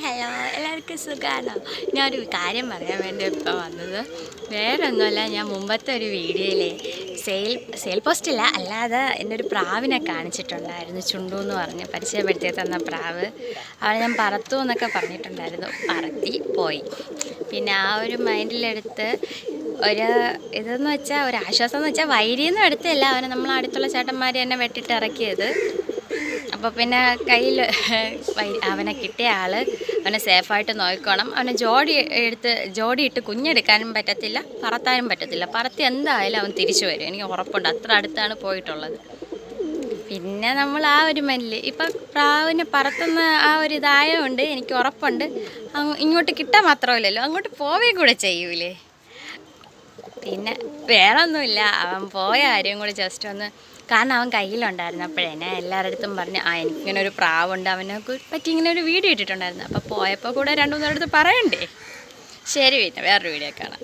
Hello എല്ലാവർക്കും സുഖമാണോ? ഞാനൊരു കാര്യം പറയാൻ വേണ്ടി ഇപ്പോൾ വന്നത് വേറെ ഒന്നുമല്ല. ഞാൻ മുമ്പത്തെ ഒരു വീഡിയോയിലെ സെയിൽ പോസ്റ്റില്ല, അല്ലാതെ എൻ്റെ ഒരു പ്രാവിനെ കാണിച്ചിട്ടുണ്ടായിരുന്നു. ചുണ്ടു എന്ന് പറഞ്ഞ് പരിചയപ്പെടുത്തി തന്ന പ്രാവ്. അവനെ ഞാൻ പറത്തു എന്നൊക്കെ പറഞ്ഞിട്ടുണ്ടായിരുന്നു. പറത്തി പോയി. പിന്നെ ആ ഒരു മൈൻഡിലെടുത്ത് ഇതെന്ന് വെച്ചാൽ ഒരു ആശ്വാസം എന്ന് വെച്ചാൽ വൈരിയൊന്നും എടുത്തില്ല. അവനെ നമ്മൾ അടുത്തുള്ള ചേട്ടന്മാർ തന്നെ വെട്ടിട്ട് ഇറക്കിയത്. അപ്പോൾ പിന്നെ കയ്യിൽ അവനെ കിട്ടിയ ആൾ അവനെ സേഫായിട്ട് നോക്കണം. അവനെ ജോഡിയിട്ട് കുഞ്ഞെടുക്കാനും പറ്റത്തില്ല, പറത്താനും പറ്റത്തില്ല. പറത്തി എന്തായാലും അവൻ തിരിച്ചു വരും, എനിക്ക് ഉറപ്പുണ്ട്. അത്ര അടുത്താണ് പോയിട്ടുള്ളത്. പിന്നെ നമ്മൾ ആ ഒരു മല്ല് ഇപ്പം പ്രാവിനെ പറത്തുന്ന ആ ഒരു ഇതായതുകൊണ്ട് എനിക്ക് ഉറപ്പുണ്ട് ഇങ്ങോട്ട് കിട്ടാൻ മാത്രമല്ലല്ലോ, അങ്ങോട്ട് പോവുകയും കൂടെ ചെയ്യൂലേ. പിന്നെ വേറെ ഒന്നുമില്ല, അവൻ പോയ കാര്യം കൂടി ജസ്റ്റ് ഒന്ന്, കാരണം അവൻ കയ്യിലുണ്ടായിരുന്നു. അപ്പോഴേ ഞാൻ എല്ലാവരുടെ അടുത്തും പറഞ്ഞു എനിക്കിങ്ങനെ ഒരു പ്രാവുണ്ട്, അവനെ പറ്റി ഇങ്ങനെ ഒരു വീഡിയോ ഇട്ടിട്ടുണ്ടായിരുന്നു. അപ്പോൾ പോയപ്പോൾ കൂടെ 2-3 അടുത്ത് പറയണ്ടേ. ശരി, പിന്നെ വേറൊരു വീഡിയോ കാണാം.